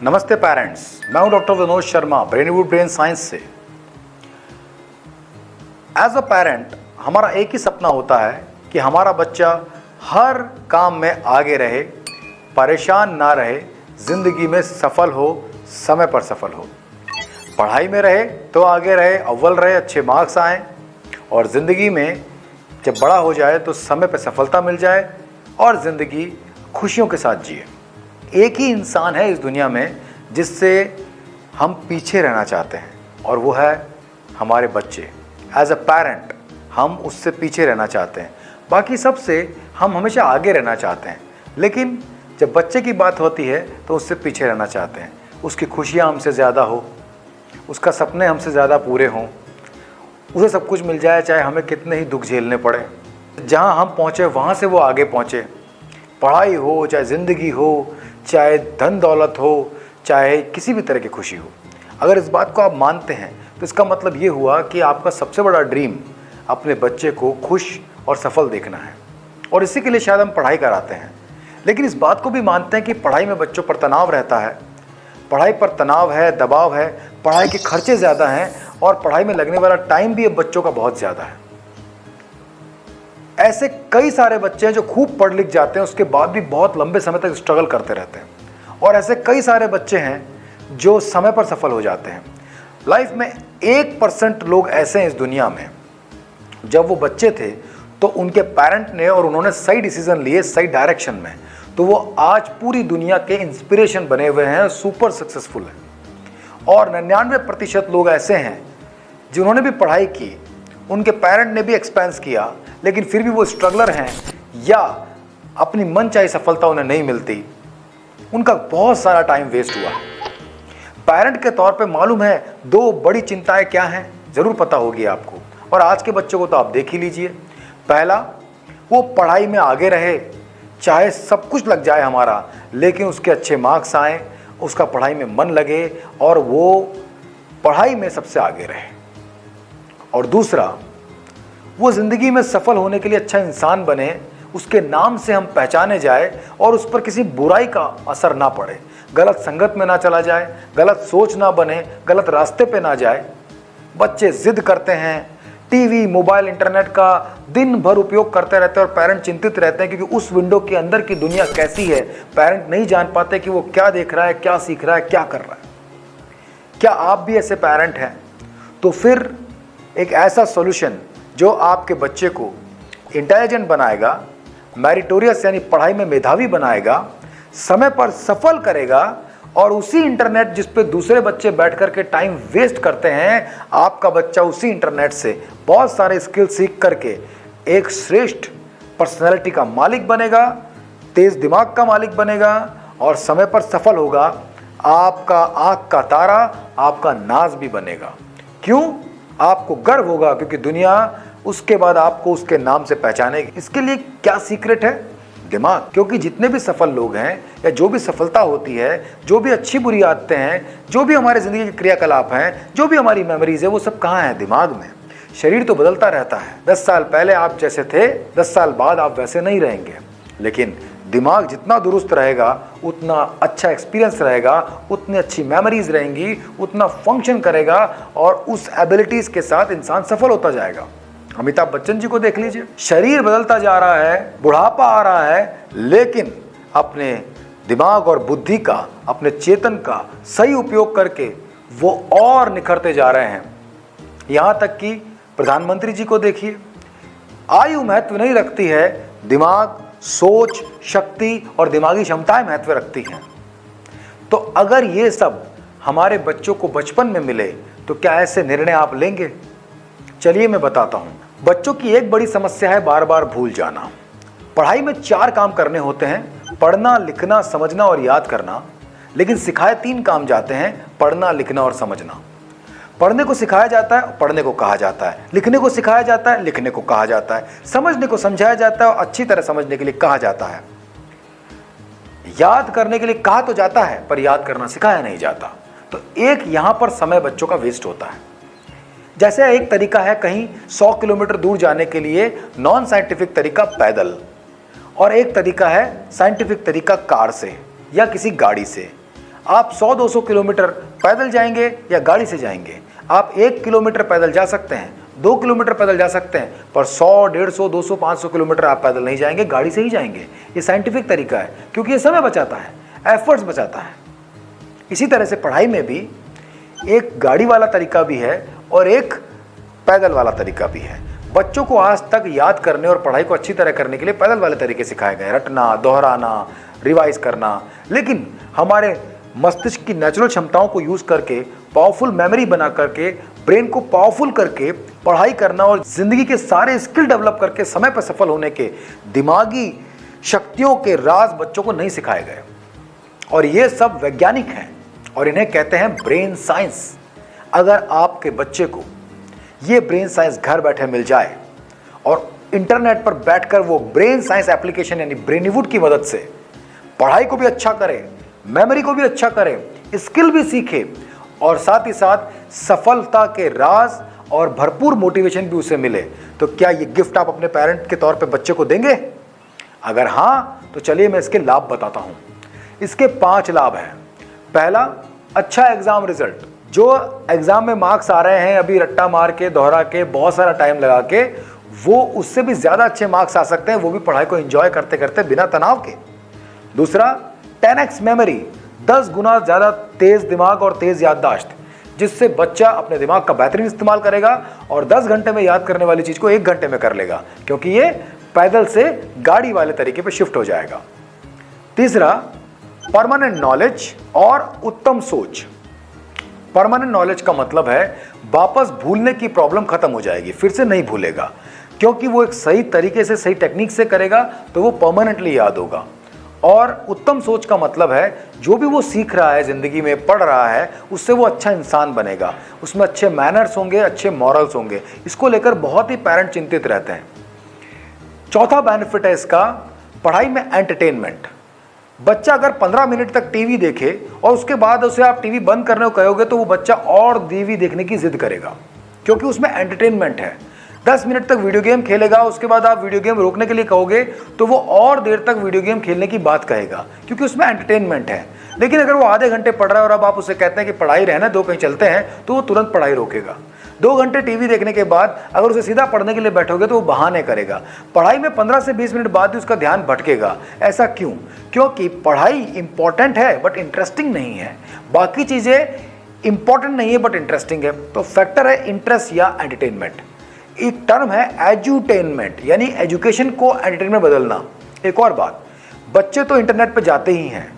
नमस्ते पेरेंट्स, मैं हूं doctor Vinod Sharma, Brainwood brain science से। एज अ पेरेंट हमारा एक ही सपना होता है कि हमारा बच्चा हर काम में आगे रहे, परेशान ना रहे, ज़िंदगी में सफल हो, समय पर सफल हो। पढ़ाई में रहे तो आगे रहे, अव्वल रहे, अच्छे मार्क्स आएँ और ज़िंदगी में जब बड़ा हो जाए तो समय पर सफलता मिल जाए और ज़िंदगी खुशियों के साथ जिए। एक ही इंसान है इस दुनिया में जिससे हम पीछे रहना चाहते हैं और वो है हमारे बच्चे। एज अ पेरेंट हम उससे पीछे रहना चाहते हैं, बाकी सबसे हम हमेशा आगे रहना चाहते हैं, लेकिन जब बच्चे की बात होती है तो उससे पीछे रहना चाहते हैं। उसकी खुशियाँ हमसे ज़्यादा हो, उसका सपने हमसे ज़्यादा पूरे हों, उसे सब कुछ मिल जाए चाहे हमें कितने ही दुख झेलने पड़े। जहाँ हम पहुँचे वहाँ से वो आगे पहुँचे। पढ़ाई हो, चाहे ज़िंदगी हो, चाहे धन दौलत हो, चाहे किसी भी तरह की खुशी हो। अगर इस बात को आप मानते हैं तो इसका मतलब ये हुआ कि आपका सबसे बड़ा ड्रीम अपने बच्चे को खुश और सफल देखना है, और इसी के लिए शायद हम पढ़ाई कराते हैं। लेकिन इस बात को भी मानते हैं कि पढ़ाई में बच्चों पर तनाव रहता है, पढ़ाई पर तनाव है, दबाव है, पढ़ाई के खर्चे ज़्यादा हैं और पढ़ाई में लगने वाला टाइम भी अब बच्चों का बहुत ज़्यादा है। ऐसे कई सारे बच्चे हैं जो खूब पढ़ लिख जाते हैं, उसके बाद भी बहुत लंबे समय तक स्ट्रगल करते रहते हैं, और ऐसे कई सारे बच्चे हैं जो समय पर सफल हो जाते हैं। लाइफ में 1% लोग ऐसे हैं इस दुनिया में, जब वो बच्चे थे तो उनके पेरेंट ने और उन्होंने सही डिसीजन लिए सही डायरेक्शन में, तो वो आज पूरी दुनिया के इंस्पिरेशन बने हुए हैं, सुपर सक्सेसफुल हैं। और 99% लोग ऐसे हैं जिन्होंने भी पढ़ाई की, उनके पेरेंट ने भी एक्सपेंस किया, लेकिन फिर भी वो स्ट्रगलर हैं या अपनी मनचाही सफलता उन्हें नहीं मिलती, उनका बहुत सारा टाइम वेस्ट हुआ। पेरेंट के तौर पे मालूम है 2 बड़ी चिंताएं क्या हैं, ज़रूर पता होगी आपको, और आज के बच्चों को तो आप देख ही लीजिए। पहला, वो पढ़ाई में आगे रहे, चाहे सब कुछ लग जाए हमारा, लेकिन उसके अच्छे मार्क्स आए, उसका पढ़ाई में मन लगे और वो पढ़ाई में सबसे आगे रहे। और दूसरा, वो ज़िंदगी में सफल होने के लिए अच्छा इंसान बने, उसके नाम से हम पहचाने जाए और उस पर किसी बुराई का असर ना पड़े, गलत संगत में ना चला जाए, गलत सोच ना बने, गलत रास्ते पे ना जाए। बच्चे जिद करते हैं, टीवी, मोबाइल, इंटरनेट का दिन भर उपयोग करते रहते हैं और पेरेंट चिंतित रहते हैं क्योंकि उस विंडो के अंदर की दुनिया कैसी है पेरेंट नहीं जान पाते कि वो क्या देख रहा है, क्या सीख रहा है, क्या कर रहा है। क्या आप भी ऐसे पेरेंट हैं? तो फिर एक ऐसा सॉल्यूशन जो आपके बच्चे को इंटेलिजेंट बनाएगा, मेरिटोरियस यानी पढ़ाई में मेधावी बनाएगा, समय पर सफल करेगा, और उसी इंटरनेट जिस पे दूसरे बच्चे बैठ कर के टाइम वेस्ट करते हैं, आपका बच्चा उसी इंटरनेट से बहुत सारे स्किल सीख करके एक श्रेष्ठ पर्सनैलिटी का मालिक बनेगा, तेज दिमाग का मालिक बनेगा और समय पर सफल होगा। आपका आँख का तारा, आपका नाज भी बनेगा। क्यों? आपको गर्व होगा क्योंकि दुनिया उसके बाद आपको उसके नाम से पहचानेगी। इसके लिए क्या सीक्रेट है? दिमाग। क्योंकि जितने भी सफल लोग हैं या जो भी सफलता होती है, जो भी अच्छी बुरी आदतें हैं, जो भी हमारे ज़िंदगी के क्रियाकलाप हैं, जो भी हमारी मेमोरीज है, वो सब कहाँ है? दिमाग में। शरीर तो बदलता रहता है, 10 साल पहले आप जैसे थे 10 साल बाद आप वैसे नहीं रहेंगे, लेकिन दिमाग जितना दुरुस्त रहेगा उतना अच्छा एक्सपीरियंस रहेगा, उतनी अच्छी मेमोरीज रहेंगी, उतना फंक्शन करेगा और उस एबिलिटीज़ के साथ इंसान सफल होता जाएगा। अमिताभ बच्चन जी को देख लीजिए, शरीर बदलता जा रहा है, बुढ़ापा आ रहा है, लेकिन अपने दिमाग और बुद्धि का, अपने चेतन का सही उपयोग करके वो और निखरते जा रहे हैं। यहाँ तक कि प्रधानमंत्री जी को देखिए, आयु महत्व नहीं रखती है, दिमाग, सोच, शक्ति और दिमागी क्षमताएं महत्व रखती हैं। तो अगर ये सब हमारे बच्चों को बचपन में मिले तो क्या ऐसे निर्णय आप लेंगे? चलिए मैं बताता हूँ। बच्चों की एक बड़ी समस्या है बार बार भूल जाना। पढ़ाई में 4 काम करने होते हैं, पढ़ना, लिखना, समझना और याद करना, लेकिन सिखाए 3 काम जाते हैं, पढ़ना, लिखना और समझना। पढ़ने को सिखाया जाता है, पढ़ने को कहा जाता है, लिखने को सिखाया जाता है, लिखने को कहा जाता है, समझने को समझाया जाता है और अच्छी तरह समझने के लिए कहा जाता है। याद करने के लिए कहा तो जाता है पर याद करना सिखाया नहीं जाता। तो एक यहां पर समय बच्चों का वेस्ट होता है। जैसे एक तरीका है कहीं 100 किलोमीटर दूर जाने के लिए नॉन साइंटिफिक तरीका पैदल, और एक तरीका है साइंटिफिक तरीका कार से या किसी गाड़ी से। आप 100-200 किलोमीटर पैदल जाएंगे या गाड़ी से जाएंगे? आप 1 किलोमीटर पैदल जा सकते हैं, 2 किलोमीटर पैदल जा सकते हैं, पर 100, 150, 200, 500 किलोमीटर आप पैदल नहीं जाएंगे, गाड़ी से ही जाएंगे। ये साइंटिफिक तरीका है, क्योंकि ये समय बचाता है, एफर्ट्स बचाता है। इसी तरह से पढ़ाई में भी एक गाड़ी वाला तरीका भी है और एक पैदल वाला तरीका भी है। बच्चों को आज तक याद करने और पढ़ाई को अच्छी तरह करने के लिए पैदल वाले तरीके सिखाए गए, रटना, दोहराना, रिवाइज करना। लेकिन हमारे मस्तिष्क की नेचुरल क्षमताओं को यूज करके, पावरफुल मेमोरी बना करके, ब्रेन को पावरफुल करके पढ़ाई करना और जिंदगी के सारे स्किल डेवलप करके समय पर सफल होने के दिमागी शक्तियों के राज बच्चों को नहीं सिखाए गए। और ये सब वैज्ञानिक हैं और इन्हें कहते हैं ब्रेन साइंस। अगर आपके बच्चे को ये ब्रेन साइंस घर बैठे मिल जाए और इंटरनेट पर बैठकर वो ब्रेन साइंस एप्लीकेशन यानी ब्रेनीवुड की मदद से पढ़ाई को भी अच्छा करे, मेमोरी को भी अच्छा करे, स्किल भी सीखे और साथ ही साथ सफलता के राज और भरपूर मोटिवेशन भी उसे मिले, तो क्या ये गिफ्ट आप अपने पेरेंट के तौर पे बच्चे को देंगे? अगर हाँ, तो चलिए मैं इसके लाभ बताता हूं। इसके 5 लाभ हैं। पहला, अच्छा एग्जाम रिजल्ट। जो एग्जाम में मार्क्स आ रहे हैं अभी रट्टा मार के, दोहरा के, बहुत सारा टाइम लगा के, वो उससे भी ज्यादा अच्छे मार्क्स आ सकते हैं, वो भी पढ़ाई को एंजॉय करते करते बिना तनाव के। दूसरा, 10x मेमोरी, 10 गुना ज्यादा तेज दिमाग और तेज याददाश्त, जिससे बच्चा अपने दिमाग का बेहतरीन इस्तेमाल करेगा और 10 घंटे में याद करने वाली चीज को 1 घंटे में कर लेगा, क्योंकि ये पैदल से गाड़ी वाले तरीके पे शिफ्ट हो जाएगा। तीसरा, परमानेंट नॉलेज और उत्तम सोच। परमानेंट नॉलेज का मतलब है वापस भूलने की प्रॉब्लम खत्म हो जाएगी, फिर से नहीं भूलेगा, क्योंकि वो एक सही तरीके से, सही टेक्निक से करेगा तो वो परमानेंटली याद होगा। और उत्तम सोच का मतलब है जो भी वो सीख रहा है, जिंदगी में पढ़ रहा है, उससे वो अच्छा इंसान बनेगा, उसमें अच्छे मैनर्स होंगे, अच्छे मॉरल्स होंगे। इसको लेकर बहुत ही पेरेंट चिंतित रहते हैं। चौथा बेनिफिट है इसका, पढ़ाई में एंटरटेनमेंट। बच्चा अगर 15 मिनट तक टीवी देखे और उसके बाद उसे आप टीवी बंद करने को कहोगे तो वो बच्चा और टीवी देखने की जिद करेगा, क्योंकि उसमें एंटरटेनमेंट है। 10 मिनट तक वीडियो गेम खेलेगा, उसके बाद आप वीडियो गेम रोकने के लिए कहोगे तो वो और देर तक वीडियो गेम खेलने की बात कहेगा, क्योंकि उसमें एंटरटेनमेंट है। लेकिन अगर वो आधे घंटे पढ़ रहा है और अब आप उसे कहते हैं कि पढ़ाई रहना दो, कहीं चलते हैं, तो वो तुरंत पढ़ाई रोकेगा। 2 घंटे टीवी देखने के बाद अगर उसे सीधा पढ़ने के लिए बैठोगे तो वो बहाने करेगा। पढ़ाई में 15 से 20 मिनट बाद ही उसका ध्यान भटकेगा। ऐसा क्यों? क्योंकि पढ़ाई इंपॉर्टेंट है बट इंटरेस्टिंग नहीं है। बाकी चीजें इंपॉर्टेंट नहीं है बट इंटरेस्टिंग है। तो फैक्टर है इंटरेस्ट या एंटरटेनमेंट। एक टर्म है एजुटेनमेंट, यानी एजुकेशन को एंटरटेनमेंट बदलना। एक और बात, बच्चे तो इंटरनेट पर जाते ही हैं।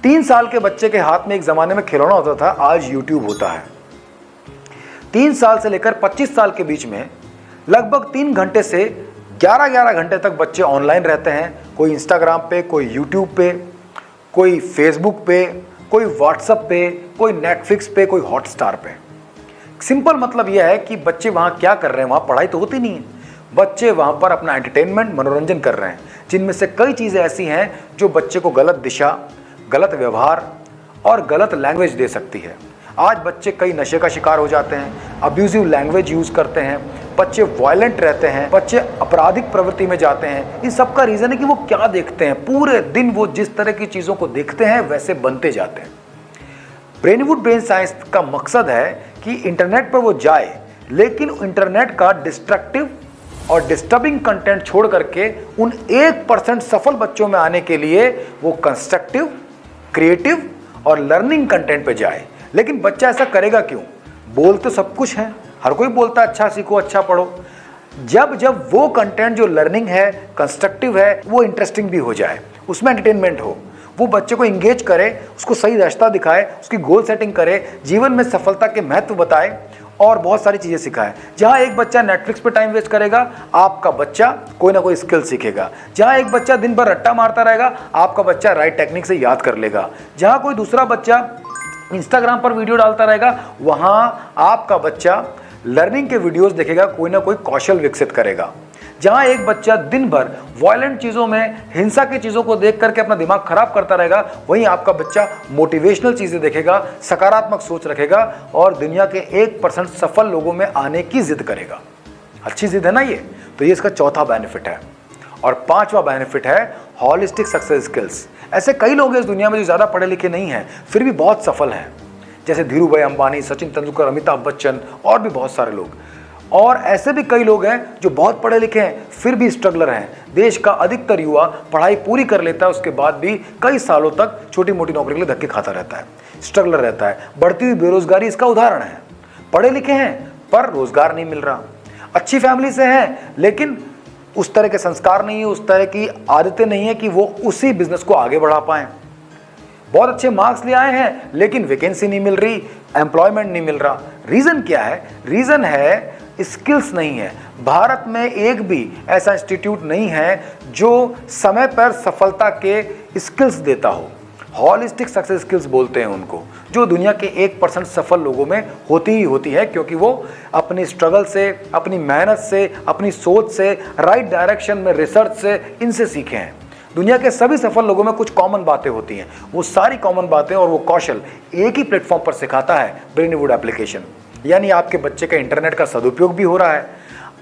3 साल के बच्चे के हाथ में एक जमाने में खिलौना होता था, आज यूट्यूब होता है। 3 साल से लेकर 25 साल के बीच में लगभग 3 घंटे से 11-11 घंटे तक बच्चे ऑनलाइन रहते हैं। कोई इंस्टाग्राम पे, कोई यूट्यूब पे, कोई फेसबुक पे, कोई व्हाट्सएप पे, कोई नेटफ्लिक्स पे, कोई हॉटस्टार पे। सिंपल मतलब यह है कि बच्चे वहाँ क्या कर रहे हैं, वहाँ पढ़ाई तो होती नहीं है। बच्चे वहाँ पर अपना एंटरटेनमेंट, मनोरंजन कर रहे हैं, जिनमें से कई चीज़ें ऐसी हैं जो बच्चे को गलत दिशा, गलत व्यवहार और गलत लैंग्वेज दे सकती है। आज बच्चे कई नशे का शिकार हो जाते हैं, अब्यूजिव लैंग्वेज यूज़ करते हैं, बच्चे वायलेंट रहते हैं, बच्चे आपराधिक प्रवृत्ति में जाते हैं। इन सब का रीज़न है कि वो क्या देखते हैं। पूरे दिन वो जिस तरह की चीज़ों को देखते हैं वैसे बनते जाते हैं। ब्रेनीवुड ब्रेन साइंस का मकसद है कि इंटरनेट पर वो जाए, लेकिन इंटरनेट का डिस्ट्रक्टिव और डिस्टर्बिंग कंटेंट छोड़ करके उन 1% सफल बच्चों में आने के लिए वो कंस्ट्रक्टिव, क्रिएटिव और लर्निंग कंटेंट पे जाए। लेकिन बच्चा ऐसा करेगा क्यों? बोल तो सब कुछ है, हर कोई बोलता है अच्छा सीखो, अच्छा पढ़ो। जब वो कंटेंट जो लर्निंग है, कंस्ट्रक्टिव है, वो इंटरेस्टिंग भी हो जाए, उसमें एंटरटेनमेंट हो, वो बच्चे को इंगेज करे, उसको सही रास्ता दिखाए, उसकी गोल सेटिंग करे, जीवन में सफलता के महत्व बताए और बहुत सारी चीज़ें सिखाए। जहाँ एक बच्चा नेटफ्लिक्स पे टाइम वेस्ट करेगा, आपका बच्चा कोई ना कोई स्किल सीखेगा। जहाँ एक बच्चा दिन भर रट्टा मारता रहेगा, आपका बच्चा राइट टेक्निक से याद कर लेगा। जहाँ कोई दूसरा बच्चा इंस्टाग्राम पर वीडियो डालता रहेगा, वहाँ आपका बच्चा लर्निंग के वीडियोस देखेगा, कोई ना कोई कौशल विकसित करेगा। जहाँ एक बच्चा दिन भर वायलेंट चीज़ों में, हिंसा की चीज़ों को देख करके अपना दिमाग खराब करता रहेगा, वहीं आपका बच्चा मोटिवेशनल चीज़ें देखेगा, सकारात्मक सोच रखेगा और दुनिया के 1% सफल लोगों में आने की जिद करेगा। अच्छी जिद है ना ये? तो ये इसका चौथा बेनिफिट है। और 5वां बेनिफिट है हॉलिस्टिक सक्सेस स्किल्स। ऐसे कई लोग हैं इस दुनिया में जो ज़्यादा पढ़े लिखे नहीं हैं फिर भी बहुत सफल हैं, जैसे धीरू भाई अंबानी, सचिन तेंदुलकर, अमिताभ बच्चन और भी बहुत सारे लोग। और ऐसे भी कई लोग हैं जो बहुत पढ़े लिखे हैं फिर भी स्ट्रगलर हैं। देश का अधिकतर युवा पढ़ाई पूरी कर लेता है, उसके बाद भी कई सालों तक छोटी मोटी नौकरी के लिए धक्के खाता रहता है, स्ट्रगलर रहता है। बढ़ती हुई बेरोजगारी इसका उदाहरण है। पढ़े लिखे हैं पर रोजगार नहीं मिल रहा, अच्छी फैमिली से हैं लेकिन उस तरह के संस्कार नहीं है, उस तरह की आदतें नहीं है कि वो उसी बिजनेस को आगे बढ़ा पाएं। बहुत अच्छे मार्क्स ले आए हैं लेकिन वैकेंसी नहीं मिल रही, एम्प्लॉयमेंट नहीं मिल रहा। रीजन क्या है? रीजन है स्किल्स नहीं है। भारत में एक भी ऐसा इंस्टीट्यूट नहीं है जो समय पर सफलता के स्किल्स देता हो। हॉलिस्टिक सक्सेस स्किल्स बोलते हैं उनको, जो दुनिया के 1% सफल लोगों में होती ही होती है, क्योंकि वो अपनी स्ट्रगल से, अपनी मेहनत से, अपनी सोच से, राइट डायरेक्शन में रिसर्च से, इनसे सीखे हैं। दुनिया के सभी सफल लोगों में कुछ कॉमन बातें होती हैं। वो सारी कॉमन बातें और वो कौशल एक ही प्लेटफॉर्म पर सिखाता है, ब्रेनवुड एप्लीकेशन। यानी आपके बच्चे का इंटरनेट का सदुपयोग भी हो रहा है,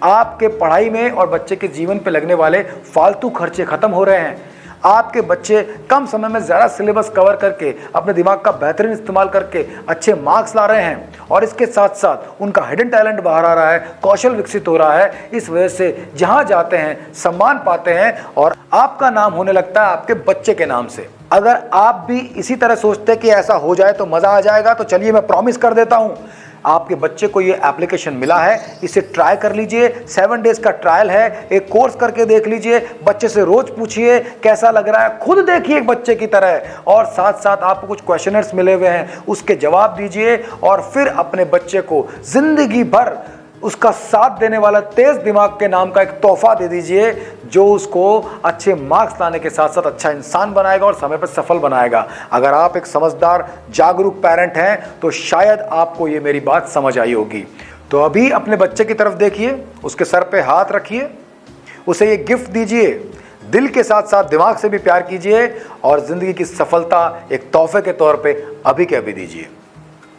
आपके पढ़ाई में और बच्चे के जीवन पे लगने वाले फालतू खर्चे खत्म हो रहे हैं, आपके बच्चे कम समय में ज़्यादा सिलेबस कवर करके अपने दिमाग का बेहतरीन इस्तेमाल करके अच्छे मार्क्स ला रहे हैं, और इसके साथ साथ उनका हिडन टैलेंट बाहर आ रहा है, कौशल विकसित हो रहा है। इस वजह से जहां जाते हैं सम्मान पाते हैं और आपका नाम होने लगता है आपके बच्चे के नाम से। अगर आप भी इसी तरह सोचते हैं कि ऐसा हो जाए तो मज़ा आ जाएगा, तो चलिए मैं प्रॉमिस कर देता हूँ, आपके बच्चे को ये एप्लीकेशन मिला है, इसे ट्राई कर लीजिए। 7 डेज का ट्रायल है, एक कोर्स करके देख लीजिए, बच्चे से रोज पूछिए कैसा लग रहा है, खुद देखिए एक बच्चे की तरह, और साथ साथ आपको कुछ क्वेश्चनर्स मिले हुए हैं, उसके जवाब दीजिए और फिर अपने बच्चे को जिंदगी भर उसका साथ देने वाला तेज दिमाग के नाम का एक तोहफा दे दीजिए, जो उसको अच्छे मार्क्स लाने के साथ साथ अच्छा इंसान बनाएगा और समय पर सफल बनाएगा। अगर आप एक समझदार जागरूक पेरेंट हैं तो शायद आपको ये मेरी बात समझ आई होगी। तो अभी अपने बच्चे की तरफ देखिए, उसके सर पे हाथ रखिए, उसे ये गिफ्ट दीजिए, दिल के साथ साथ दिमाग से भी प्यार कीजिए और जिंदगी की सफलता एक तोहफे के तौर पे अभी के अभी दीजिए।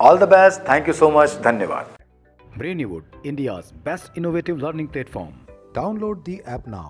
All the best, thank you so much, धन्यवाद। Brainwood, India's best innovative learning platform. Download the app now.